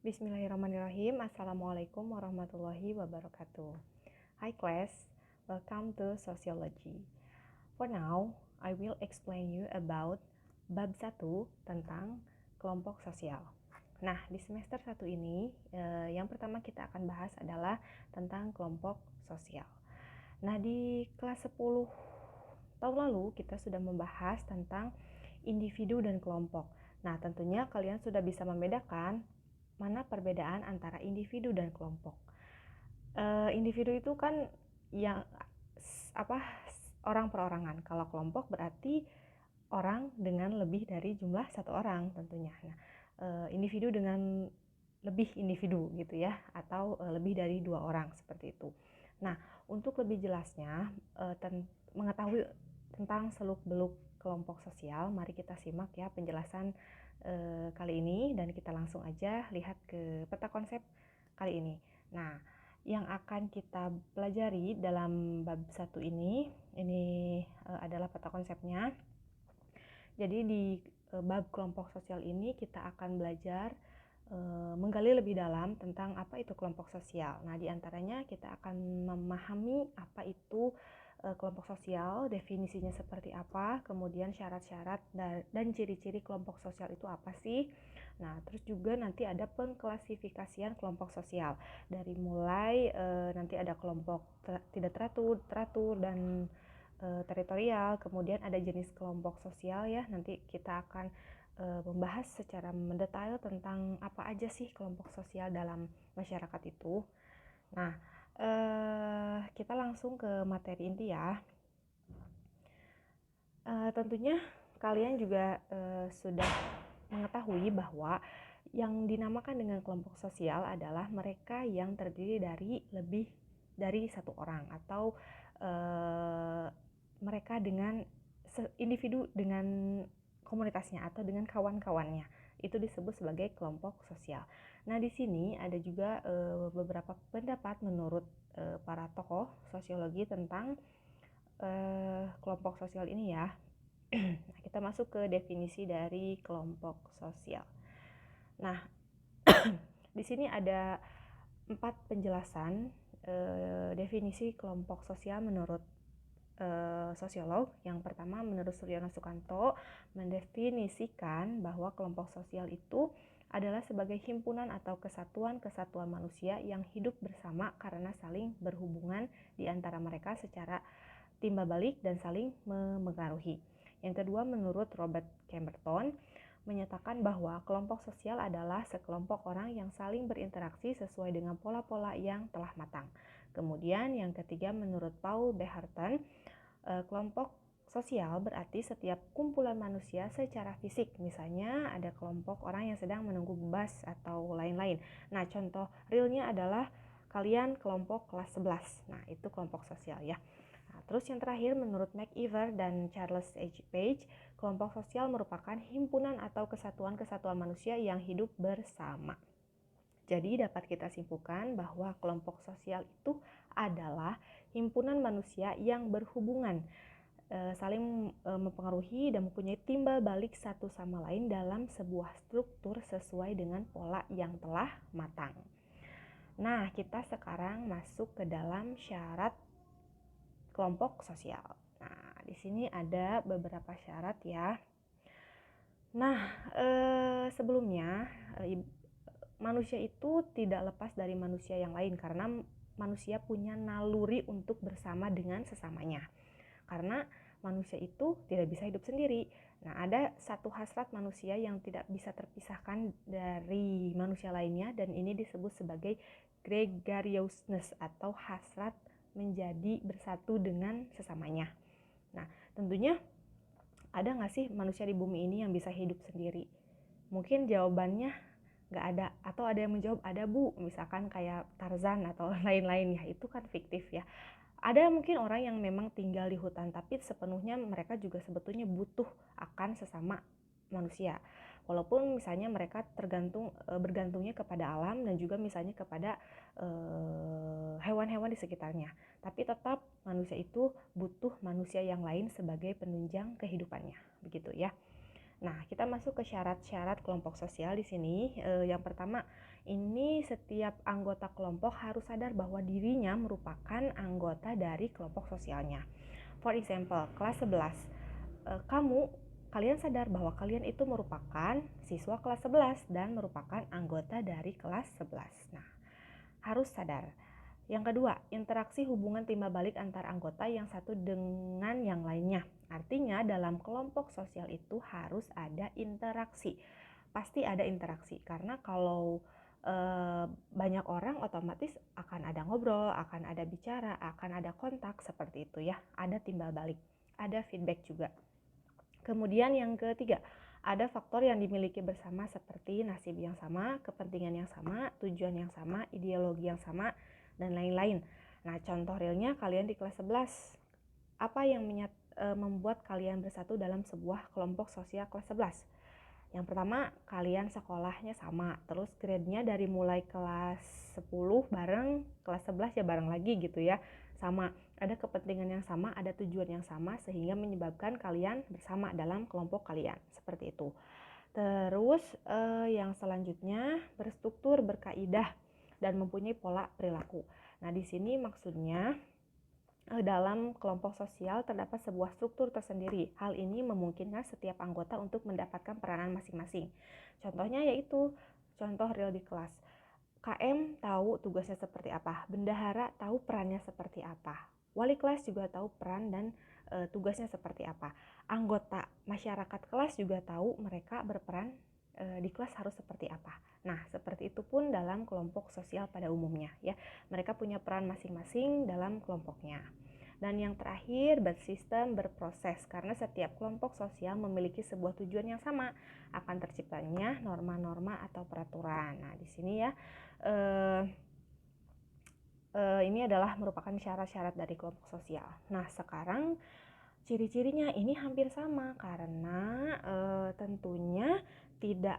Bismillahirrahmanirrahim. Assalamualaikum warahmatullahi wabarakatuh. Hi class, welcome to Sociology. For now, I will explain you about bab 1 tentang kelompok sosial. Nah, di semester 1 ini, yang pertama kita akan bahas adalah tentang kelompok sosial. Nah, di kelas 10 tahun lalu kita sudah membahas tentang individu dan kelompok. Nah, tentunya kalian sudah bisa membedakan mana perbedaan antara individu dan kelompok. Individu itu kan yang orang perorangan. Kalau kelompok berarti orang dengan lebih dari jumlah satu orang tentunya. Nah, individu dengan lebih individu gitu ya, atau lebih dari 2 orang seperti itu. Nah, untuk lebih jelasnya mengetahui tentang seluk-beluk kelompok sosial, mari kita simak ya penjelasan kali ini, dan kita langsung aja lihat ke peta konsep kali ini. Nah, yang akan kita pelajari dalam bab 1 ini adalah peta konsepnya. Jadi di bab kelompok sosial ini kita akan belajar menggali lebih dalam tentang apa itu kelompok sosial. Nah, di antaranya kita akan memahami apa itu kelompok sosial, definisinya seperti apa, kemudian syarat-syarat dan ciri-ciri kelompok sosial itu apa sih. Nah, terus juga nanti ada pengklasifikasian kelompok sosial. Dari mulai nanti ada kelompok tidak teratur dan teritorial, kemudian ada jenis kelompok sosial ya. Nanti kita akan membahas secara mendetail tentang apa aja sih kelompok sosial dalam masyarakat itu. Nah, kita langsung ke materi inti ya. Tentunya kalian juga sudah mengetahui bahwa yang dinamakan dengan kelompok sosial adalah mereka yang terdiri dari lebih dari satu orang, atau mereka dengan individu dengan komunitasnya atau dengan kawan-kawannya. Itu disebut sebagai kelompok sosial. Nah, di sini ada juga beberapa pendapat menurut para tokoh sosiologi tentang kelompok sosial ini ya. Nah, kita masuk ke definisi dari kelompok sosial. Nah, di sini ada 4 penjelasan definisi kelompok sosial menurut sosiolog. Yang pertama, menurut Suryono Sukanto, mendefinisikan bahwa kelompok sosial itu adalah sebagai himpunan atau kesatuan-kesatuan manusia yang hidup bersama karena saling berhubungan di antara mereka secara timbal balik dan saling memengaruhi. Yang kedua, menurut Robert Camerton, menyatakan bahwa kelompok sosial adalah sekelompok orang yang saling berinteraksi sesuai dengan pola-pola yang telah matang. Kemudian yang ketiga, menurut Paul Beharton, kelompok sosial berarti setiap kumpulan manusia secara fisik. Misalnya ada kelompok orang yang sedang menunggu bus atau lain-lain. Nah, contoh realnya adalah kalian kelompok kelas 11. Nah, itu kelompok sosial ya. Nah, terus yang terakhir, menurut McIver dan Charles H. Page, kelompok sosial merupakan himpunan atau kesatuan-kesatuan manusia yang hidup bersama. Jadi dapat kita simpulkan bahwa kelompok sosial itu adalah himpunan manusia yang berhubungan, saling mempengaruhi dan mempunyai timbal balik satu sama lain dalam sebuah struktur sesuai dengan pola yang telah matang. Nah, kita sekarang masuk ke dalam syarat kelompok sosial. Nah, di sini ada beberapa syarat ya. Nah, sebelumnya manusia itu tidak lepas dari manusia yang lain karena manusia punya naluri untuk bersama dengan sesamanya. Karena manusia itu tidak bisa hidup sendiri. Nah, ada satu hasrat manusia yang tidak bisa terpisahkan dari manusia lainnya, dan ini disebut sebagai gregariousness atau hasrat menjadi bersatu dengan sesamanya. Nah, tentunya ada nggak sih manusia di bumi ini yang bisa hidup sendiri? Mungkin jawabannya nggak ada, atau ada yang menjawab ada bu, misalkan kayak Tarzan atau lain-lain ya, itu kan fiktif ya. Ada mungkin orang yang memang tinggal di hutan, tapi sepenuhnya mereka juga sebetulnya butuh akan sesama manusia. Walaupun misalnya mereka bergantungnya kepada alam dan juga misalnya kepada hewan-hewan di sekitarnya. Tapi tetap manusia itu butuh manusia yang lain sebagai penunjang kehidupannya, begitu ya. Nah, kita masuk ke syarat-syarat kelompok sosial di sini. Yang pertama, ini setiap anggota kelompok harus sadar bahwa dirinya merupakan anggota dari kelompok sosialnya. For example, kelas 11. Kalian sadar bahwa kalian itu merupakan siswa kelas 11 dan merupakan anggota dari kelas 11. Nah, harus sadar. Yang kedua, interaksi hubungan timbal balik antar anggota yang satu dengan yang lainnya. Artinya dalam kelompok sosial itu harus ada interaksi. Pasti ada interaksi, karena kalau banyak orang otomatis akan ada ngobrol, akan ada bicara, akan ada kontak seperti itu ya. Ada timbal balik, ada feedback juga. Kemudian yang ketiga, ada faktor yang dimiliki bersama seperti nasib yang sama, kepentingan yang sama, tujuan yang sama, ideologi yang sama, dan lain-lain. Nah, contoh realnya kalian di kelas 11. Apa yang membuat kalian bersatu dalam sebuah kelompok sosial kelas 11? Yang pertama, kalian sekolahnya sama, terus grade-nya dari mulai kelas 10 bareng, kelas 11 ya bareng lagi gitu ya. Sama, ada kepentingan yang sama, ada tujuan yang sama, sehingga menyebabkan kalian bersama dalam kelompok kalian. Seperti itu. Terus yang selanjutnya, berstruktur, berkaidah, dan mempunyai pola perilaku. Nah, di sini maksudnya dalam kelompok sosial terdapat sebuah struktur tersendiri. Hal ini memungkinkan setiap anggota untuk mendapatkan peranan masing-masing. Contohnya yaitu contoh real di kelas. KM tahu tugasnya seperti apa, bendahara tahu perannya seperti apa, wali kelas juga tahu peran dan tugasnya seperti apa. Anggota masyarakat kelas juga tahu mereka berperan di kelas harus seperti apa. Nah, seperti itu pun dalam kelompok sosial pada umumnya ya. Mereka punya peran masing-masing dalam kelompoknya. Dan yang terakhir, bersistem, berproses, karena setiap kelompok sosial memiliki sebuah tujuan yang sama, akan terciptanya norma-norma atau peraturan. Nah, di sini ya ini adalah merupakan syarat-syarat dari kelompok sosial. Nah, sekarang ciri-cirinya ini hampir sama, karena tentunya kita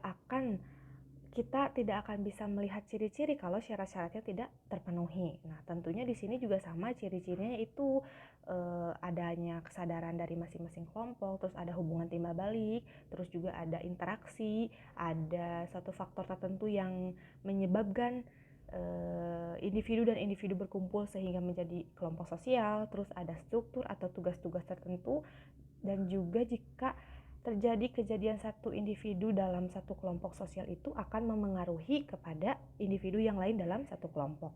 tidak akan bisa melihat ciri-ciri kalau syarat-syaratnya tidak terpenuhi. Nah, tentunya di sini juga sama, ciri-cirinya itu adanya kesadaran dari masing-masing kelompok, terus ada hubungan timbal balik, terus juga ada interaksi, ada satu faktor tertentu yang menyebabkan individu dan individu berkumpul sehingga menjadi kelompok sosial, terus ada struktur atau tugas-tugas tertentu, dan juga jika terjadi kejadian satu individu dalam satu kelompok sosial itu akan memengaruhi kepada individu yang lain dalam satu kelompok.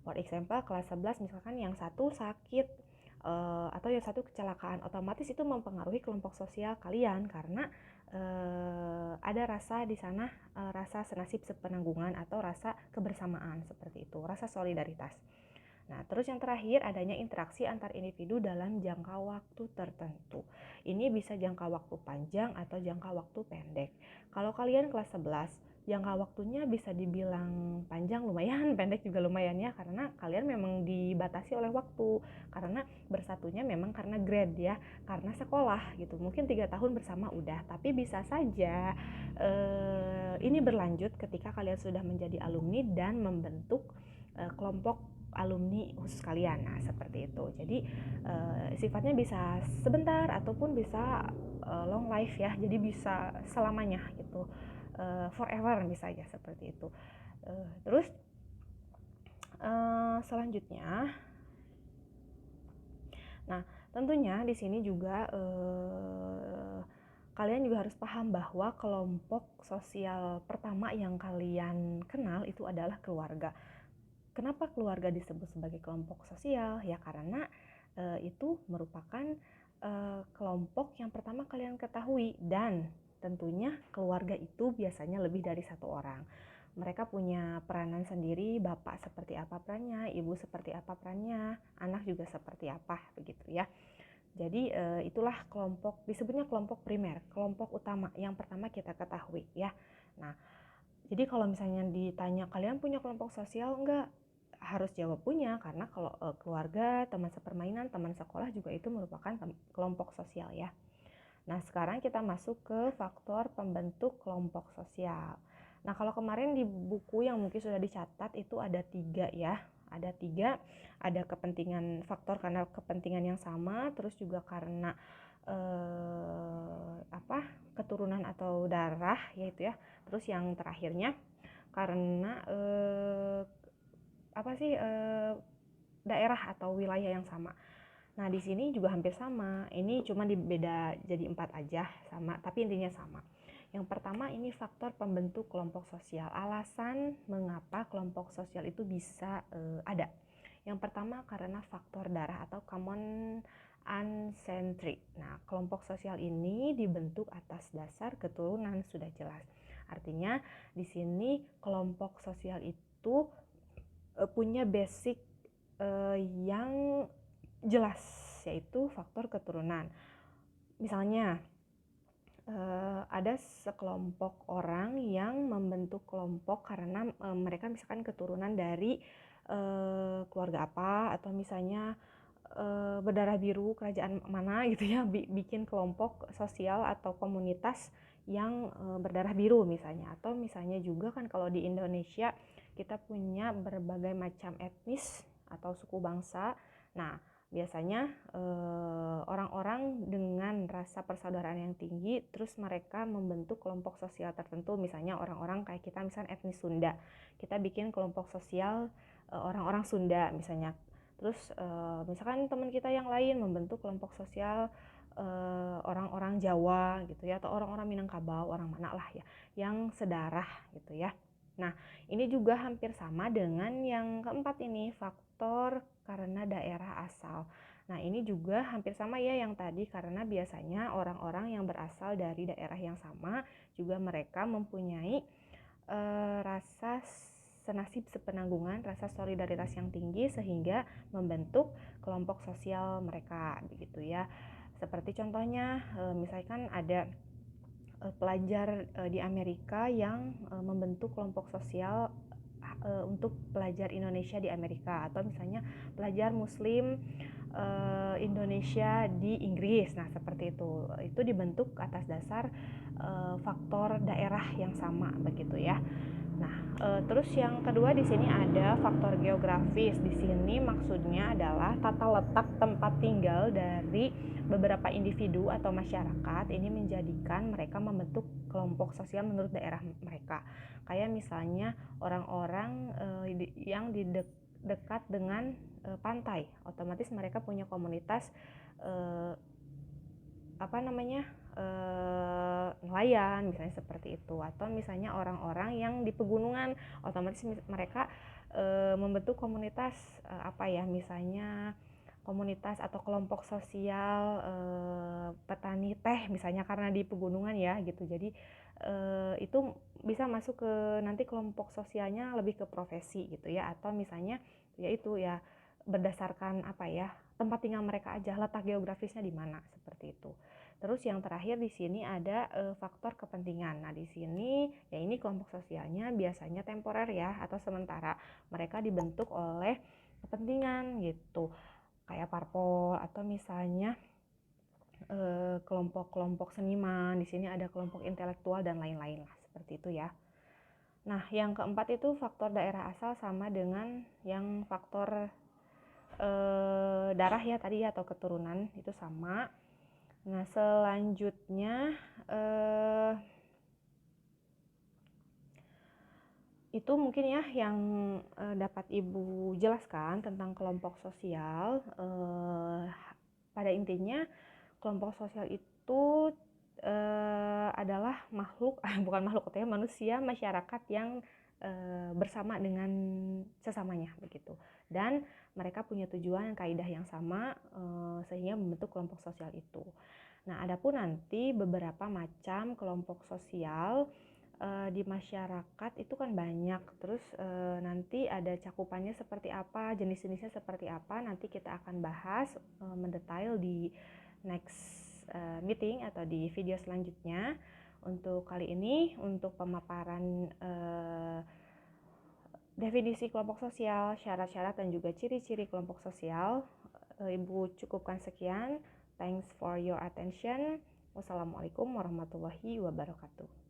For example, kelas 11 misalkan yang satu sakit atau yang satu kecelakaan, otomatis itu mempengaruhi kelompok sosial kalian karena ada rasa di sana, rasa senasib sepenanggungan atau rasa kebersamaan seperti itu, rasa solidaritas. Nah, terus yang terakhir adanya interaksi antar individu dalam jangka waktu tertentu. Ini bisa jangka waktu panjang atau jangka waktu pendek. Kalau kalian kelas 11, jangka waktunya bisa dibilang panjang lumayan, pendek juga lumayan ya, karena kalian memang dibatasi oleh waktu. Karena bersatunya memang karena grade ya, karena sekolah gitu. Mungkin 3 tahun bersama udah, tapi bisa saja ini berlanjut ketika kalian sudah menjadi alumni dan membentuk kelompok alumni khusus kalian. Nah, seperti itu. Jadi sifatnya bisa sebentar ataupun bisa long life ya. Jadi bisa selamanya gitu. Forever bisa aja seperti itu. Terus selanjutnya, nah tentunya di sini juga kalian juga harus paham bahwa kelompok sosial pertama yang kalian kenal itu adalah keluarga. Kenapa keluarga disebut sebagai kelompok sosial? Ya karena itu merupakan kelompok yang pertama kalian ketahui, dan tentunya keluarga itu biasanya lebih dari satu orang. Mereka punya peranan sendiri, bapak seperti apa perannya, ibu seperti apa perannya, anak juga seperti apa, begitu ya. Jadi itulah kelompok, disebutnya kelompok primer, kelompok utama yang pertama kita ketahui ya. Nah, jadi kalau misalnya ditanya kalian punya kelompok sosial enggak? Harus jawab punya, karena kalau keluarga, teman sepermainan, teman sekolah juga itu merupakan kelompok sosial ya. Nah, sekarang kita masuk ke faktor pembentuk kelompok sosial. Nah, kalau kemarin di buku yang mungkin sudah dicatat itu ada 3 ya. Ada 3, ada kepentingan, faktor karena kepentingan yang sama, terus juga karena apa, keturunan atau darah, yaitu ya. Terus yang terakhirnya karena apa sih, daerah atau wilayah yang sama. Nah, di sini juga hampir sama. Ini cuma beda jadi 4 aja, sama, tapi intinya sama. Yang pertama ini faktor pembentuk kelompok sosial. Alasan mengapa kelompok sosial itu bisa ada. Yang pertama karena faktor darah atau common ancestry. Nah, kelompok sosial ini dibentuk atas dasar keturunan, sudah jelas. Artinya di sini kelompok sosial itu punya basic yang jelas, yaitu faktor keturunan. Misalnya ada sekelompok orang yang membentuk kelompok karena mereka misalkan keturunan dari keluarga apa, atau misalnya berdarah biru kerajaan mana gitu ya, bikin kelompok sosial atau komunitas yang berdarah biru misalnya. Atau misalnya juga kan kalau di Indonesia kita punya berbagai macam etnis atau suku bangsa. Nah, biasanya orang-orang dengan rasa persaudaraan yang tinggi, terus mereka membentuk kelompok sosial tertentu. Misalnya orang-orang kayak kita, misalnya etnis Sunda, kita bikin kelompok sosial orang-orang Sunda misalnya. Terus misalkan teman kita yang lain membentuk kelompok sosial orang-orang Jawa gitu ya, atau orang-orang Minangkabau, orang mana lah ya, yang sedarah gitu ya. Nah, ini juga hampir sama dengan yang keempat ini, faktor karena daerah asal. Nah, ini juga hampir sama ya yang tadi, karena biasanya orang-orang yang berasal dari daerah yang sama juga mereka mempunyai rasa senasib sepenanggungan, rasa solidaritas yang tinggi, sehingga membentuk kelompok sosial mereka begitu ya. Seperti contohnya misalkan ada pelajar di Amerika yang membentuk kelompok sosial untuk pelajar Indonesia di Amerika, atau misalnya pelajar Muslim Indonesia di Inggris. Nah, seperti itu dibentuk atas dasar faktor daerah yang sama begitu ya. Nah, terus yang kedua di sini ada faktor geografis. Di sini maksudnya adalah tata letak tempat tinggal dari beberapa individu atau masyarakat ini menjadikan mereka membentuk kelompok sosial menurut daerah mereka. Kayak misalnya orang-orang yang di dekat dengan pantai, otomatis mereka punya komunitas nelayan misalnya, seperti itu. Atau misalnya orang-orang yang di pegunungan, otomatis mereka membentuk komunitas misalnya komunitas atau kelompok sosial petani teh misalnya, karena di pegunungan ya gitu. Jadi itu bisa masuk ke nanti kelompok sosialnya lebih ke profesi gitu ya, atau misalnya yaitu ya berdasarkan tempat tinggal mereka aja, letak geografisnya di mana, seperti itu. Terus yang terakhir di sini ada faktor kepentingan. Nah, di sini ya ini kelompok sosialnya biasanya temporer ya, atau sementara. Mereka dibentuk oleh kepentingan gitu. Kayak parpol, atau misalnya kelompok-kelompok seniman. Di sini ada kelompok intelektual dan lain-lain lah, seperti itu ya. Nah, yang keempat itu faktor daerah asal sama dengan yang faktor darah ya tadi, atau keturunan, itu sama. Nah, selanjutnya itu mungkin ya yang dapat Ibu jelaskan tentang kelompok sosial. Pada intinya kelompok sosial itu adalah makhluk, bukan makhluk, manusia, masyarakat yang bersama dengan sesamanya begitu, dan mereka punya tujuan dan kaidah yang sama sehingga membentuk kelompok sosial itu. Nah, adapun nanti beberapa macam kelompok sosial di masyarakat itu kan banyak. Terus nanti ada cakupannya seperti apa, jenis-jenisnya seperti apa, nanti kita akan bahas mendetail di next meeting atau di video selanjutnya. Untuk kali ini, untuk pemaparan definisi kelompok sosial, syarat-syarat dan juga ciri-ciri kelompok sosial, Ibu cukupkan sekian. Thanks for your attention. Wassalamualaikum warahmatullahi wabarakatuh.